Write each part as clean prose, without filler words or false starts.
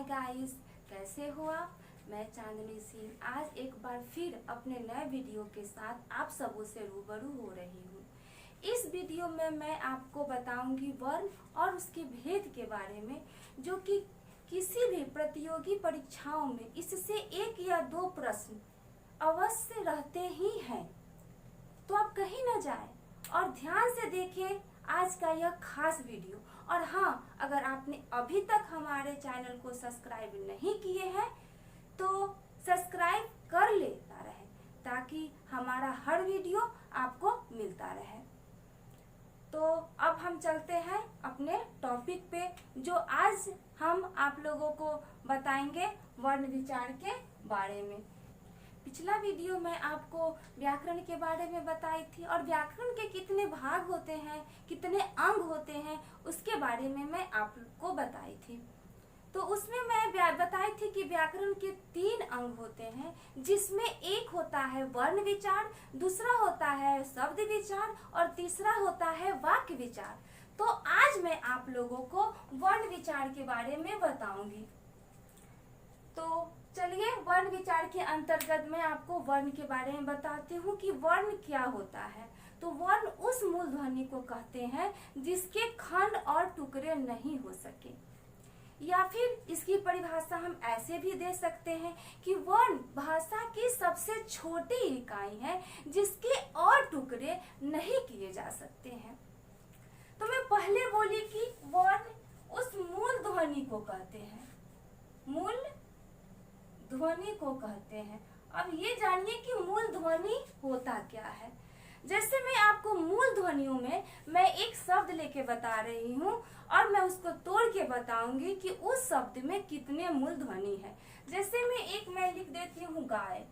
Guys, कैसे हो आप। मैं चांदनी सिंह आज एक बार फिर अपने नए वीडियो के साथ आप सबों से रूबरू हो रही हूँ। इस वीडियो में मैं आपको बताऊंगी वर्ण और उसके भेद के बारे में, जो कि किसी भी प्रतियोगी परीक्षाओं में इससे एक या दो प्रश्न अवश्य रहते ही हैं। तो आप कहीं ना जाएं और ध्यान से देखें आज का यह खास वीडियो। और हाँ, अगर आपने अभी तक हमारे चैनल को सब्सक्राइब नहीं किए हैं तो सब्सक्राइब कर लेता रहे, ताकि हमारा हर वीडियो आपको मिलता रहे। तो अब हम चलते हैं अपने टॉपिक पे, जो आज हम आप लोगों को बताएंगे वर्ण विचार के बारे में। पिछला वीडियो में आपको व्याकरण के बारे में बताई थी और व्याकरण के कितने भाग होते हैं, कितने अंग होते हैं, उसके बारे में मैं आपको बताई थी। तो उसमें मैं बताई थी कि व्याकरण के 3 अंग होते हैं, जिसमें एक होता है वर्ण विचार, दूसरा होता है शब्द विचार और तीसरा होता है वाक्य विचार। तो आज मैं आप लोगों को वर्ण विचार के बारे में बताऊंगी। तो चलिए, वर्ण विचार के अंतर्गत मैं आपको वर्ण के बारे में बताती हूँ कि वर्ण क्या होता है। तो वर्ण उस मूल ध्वनि को कहते हैं जिसके खंड और टुकड़े नहीं हो सके, या फिर इसकी परिभाषा हम ऐसे भी दे सकते हैं कि वर्ण भाषा की सबसे छोटी इकाई है जिसके और टुकड़े नहीं किए जा सकते हैं। तो मैं पहले बोली कि वर्ण उस मूल ध्वनि को कहते हैं, मूल ध्वनि को कहते हैं। अब ये जानिए कि मूल ध्वनि होता क्या है। जैसे मैं आपको मूल ध्वनियों में मैं एक शब्द लेके बता रही हूँ और मैं उसको तोड़ के बताऊंगी कि उस शब्द में कितने मूल ध्वनि है। जैसे मैं लिख देती हूँ गाय।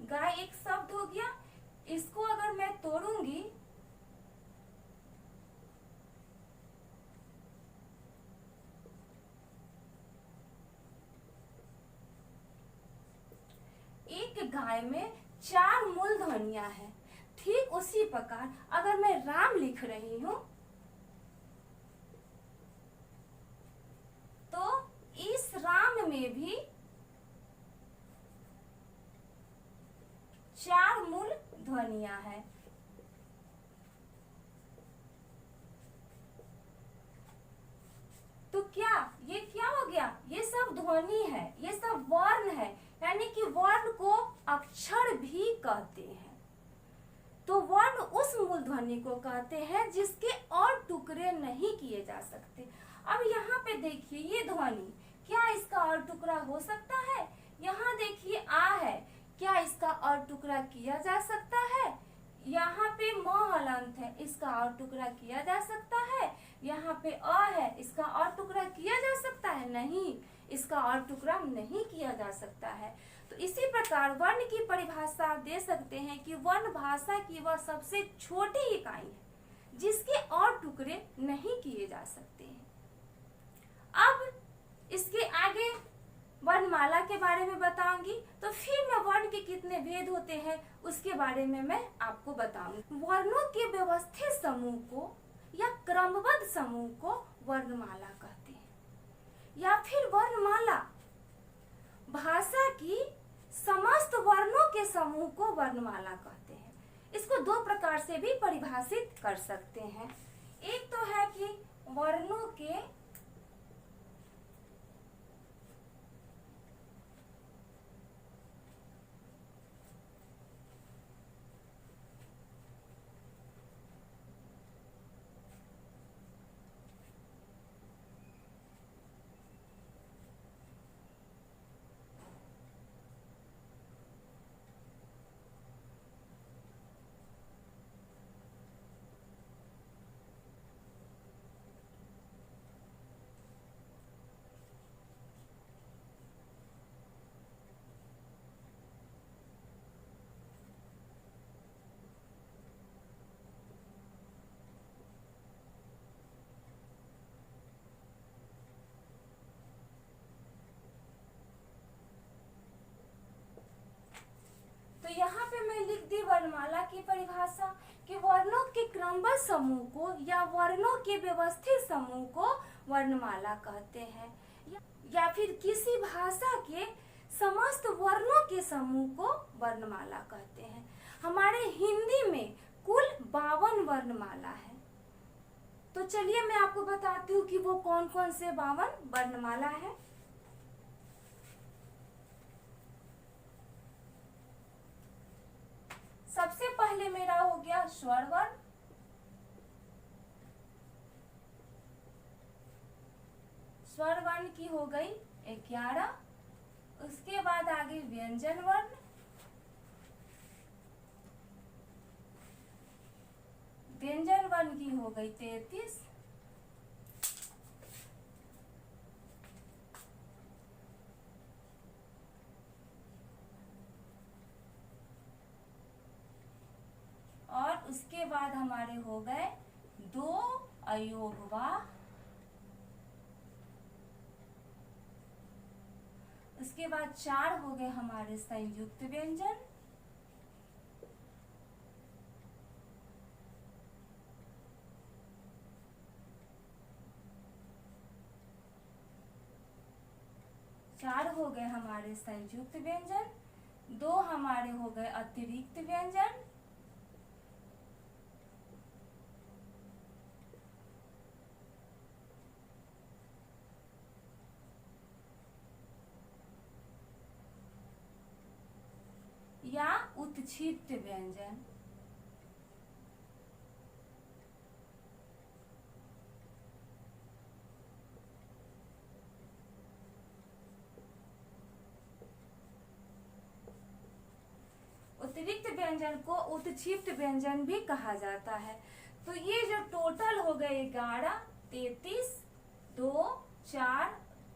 गाय एक शब्द हो गया। इसको अगर मैं तोड़ूंगी एक गाय में 4 मूल ध्वनियां हैं। ठीक उसी प्रकार अगर मैं राम लिख रही हूं तो इस राम में भी 4 मूल ध्वनियां हैं। तो ये क्या हो गया? ये सब ध्वनि है, ये सब वर्ण है, यानी कि वर्ण को अक्षर भी कहते हैं। तो वर्ण उस मूल ध्वनि को कहते हैं जिसके और टुकड़े नहीं किए जा सकते। अब यहाँ पे देखिए, ये ध्वनि, क्या इसका और टुकड़ा हो सकता है? यहाँ देखिए आ है, क्या इसका और टुकड़ा किया जा सकता है? यहाँ पे म हलंत है, इसका और टुकड़ा किया जा सकता है? यहाँ पे अ है, इसका और टुकड़ा किया जा सकता है? नहीं, इसका और टुकड़ा नहीं किया जा सकता है। तो इसी प्रकार वर्ण की परिभाषा आप दे सकते हैं कि वर्ण भाषा की वह सबसे छोटी इकाई है जिसके और टुकड़े नहीं किए जा सकते हैं। अब इसके आगे वर्णमाला के बारे में बताऊंगी, तो फिर मैं वर्ण के कितने भेद होते हैं उसके बारे में मैं आपको बताऊंगी। वर्णों के व्यवस्थित समूह को या क्रमबद्ध समूह को वर्णमाला कहते हैं, या फिर वर्णमाला भाषा की समस्त वर्णों के समूह को वर्णमाला कहते हैं। इसको 2 प्रकार से भी परिभाषित कर सकते हैं। एक तो है कि वर्णों के तो यहाँ पे मैं लिख दी वर्णमाला की परिभाषा कि वर्णों के क्रमबद्ध समूह को या वर्णों के व्यवस्थित समूह को वर्णमाला कहते हैं। या फिर किसी भाषा के समस्त वर्णों के समूह को वर्णमाला कहते हैं। हमारे हिंदी में कुल 52 वर्णमाला है। तो चलिए मैं आपको बताती हूँ कि वो कौन कौन से 52 वर्णमाला है। सबसे पहले मेरा हो गया स्वर वर्ण, स्वर वर्ण की हो गई 11। उसके बाद आगे व्यंजन वर्ण, व्यंजन वर्ण की हो गई 33। और उसके बाद हमारे हो गए 2 अयोगवाह, उसके बाद 4 हो गए हमारे संयुक्त व्यंजन, हो गए हमारे संयुक्त व्यंजन, 2 हमारे हो गए अतिरिक्त व्यंजन, या उत्क्षिप्त व्यंजन। अतिरिक्त व्यंजन को उत्क्षिप्त व्यंजन भी कहा जाता है। तो ये जो टोटल हो गए 11, 33, 2, 4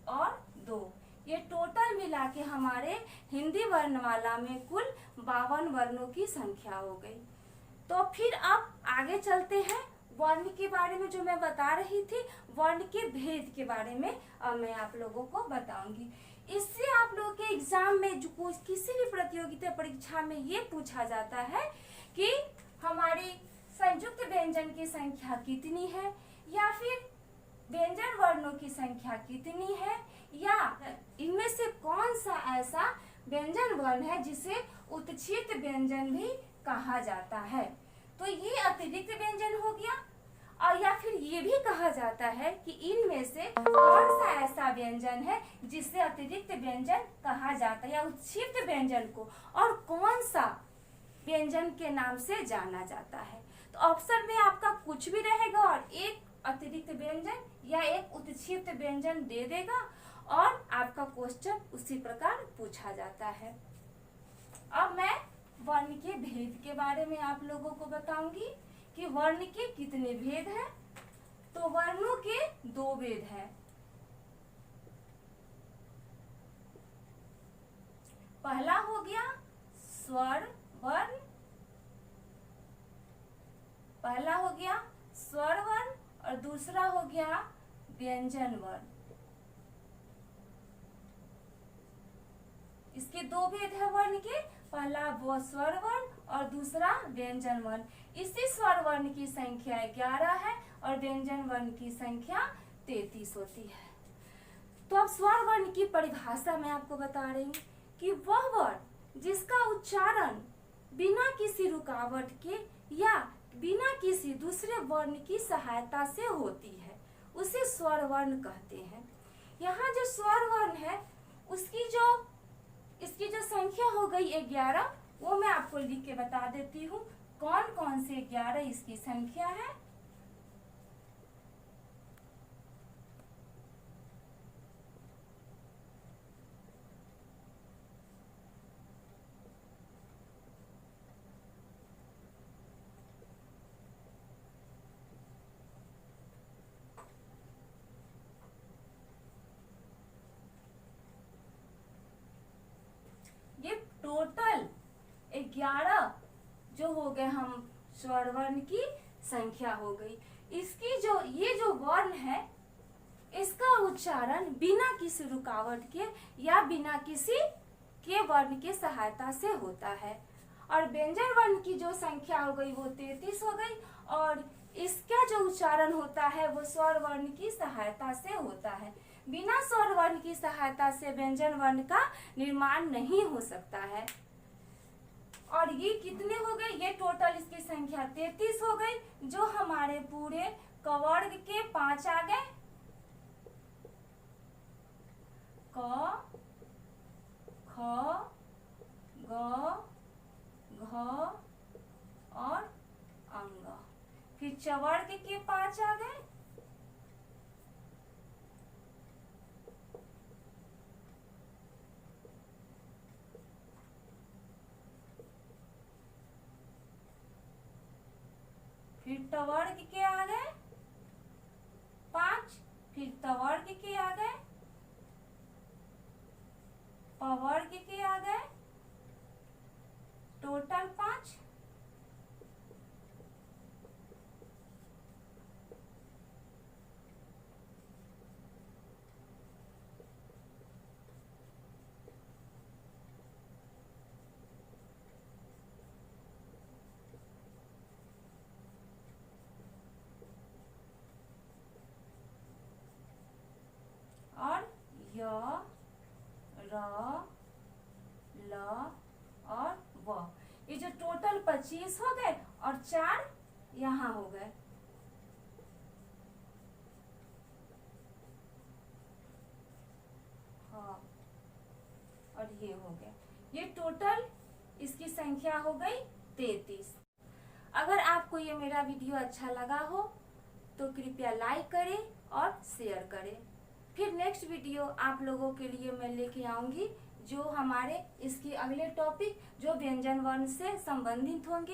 और 2, ये टोटल मिला के हमारे हिंदी वर्णमाला में कुल 52 वर्णों की संख्या हो गई। तो फिर अब आगे चलते हैं वर्ण के बारे में। जो मैं बता रही थी वर्ण के भेद के बारे में अब मैं आप लोगों को बताऊंगी। इससे आप लोगों के एग्जाम में जो किसी भी प्रतियोगिता परीक्षा में ये पूछा जाता है कि हमारी संयुक्त व्यंजन की संख्या कितनी है, या फिर व्यंजन वर्णों की संख्या कितनी है, या इनमें से कौन सा ऐसा व्यंजन वर्ण है जिसे उत्क्षिप्त व्यंजन भी कहा जाता है। तो ये अतिरिक्त व्यंजन हो गया। और या फिर ये भी कहा जाता है कि इनमें से कौन सा ऐसा व्यंजन है जिसे अतिरिक्त व्यंजन कहा जाता है, या उत्क्षिप्त व्यंजन को और कौन सा व्यंजन के नाम से जाना जाता है। तो ऑप्शन में आपका कुछ भी रहेगा और एक अतिरिक्त व्यंजन या एक उत्क्षिप्त व्यंजन दे देगा और आपका क्वेश्चन उसी प्रकार पूछा जाता है। अब मैं वर्ण के भेद के बारे में आप लोगों को बताऊंगी कि वर्ण के कितने भेद हैं। तो वर्णों के 2 भेद हैं। पहला हो गया स्वर वर्ण, पहला हो गया स्वर वर्ण और दूसरा हो गया व्यंजन वर्ण। इसके 2 भेद है वर्ण के, पहला वो स्वर वर्ण और दूसरा व्यंजन वर्ण। इसी स्वर वर्ण की संख्या 11 है और व्यंजन वर्ण की संख्या 33 होती है। तो अब स्वर वर्ण की परिभाषा मैं आपको बता रही हूँ कि वह वर्ण जिसका उच्चारण बिना किसी रुकावट के या बिना किसी दूसरे वर्ण की सहायता से होती है उसे स्वर वर्ण कहते हैं। यहाँ जो स्वर वर्ण है इसकी जो संख्या हो गई 11, वो मैं आपको लिख के बता देती हूँ कौन कौन से 11 इसकी संख्या है। ये टोटल 11 जो हो गए हम स्वर वर्ण की संख्या हो गई। इसकी ये जो वर्ण है इसका उच्चारण बिना किसी रुकावट के या बिना किसी के वर्ण के सहायता से होता है। और व्यंजन वर्ण की जो संख्या हो गई वो 33 हो गई और इसका जो उच्चारण होता है वो स्वर वर्ण की सहायता से होता है। बिना स्वर वर्ण की सहायता से व्यंजन वर्ण का निर्माण नहीं हो सकता है। और ये कितने हो गए, ये टोटल इसकी संख्या 33 हो गई, जो हमारे पूरे कवर्ग के 5 आ गए। क, ख, ग, घ और अंग। फिर चवर्ग के 5 आ गए। फिर टवर्ग के आ गए 5, फिर तवर्ग के आ गए, पवर्ग के आ गए, टोटल 5। और य, र, ल और व, ये जो टोटल 25 हो गए और 4 यहाँ हो गए। हाँ, और ये हो गया, ये टोटल इसकी संख्या हो गई 33। अगर आपको ये मेरा वीडियो अच्छा लगा हो तो कृपया लाइक करें और शेयर करें। फिर नेक्स्ट वीडियो आप लोगों के लिए मैं लेके आऊंगी, जो हमारे इसकी अगले टॉपिक जो व्यंजन वर्ण से संबंधित होंगे।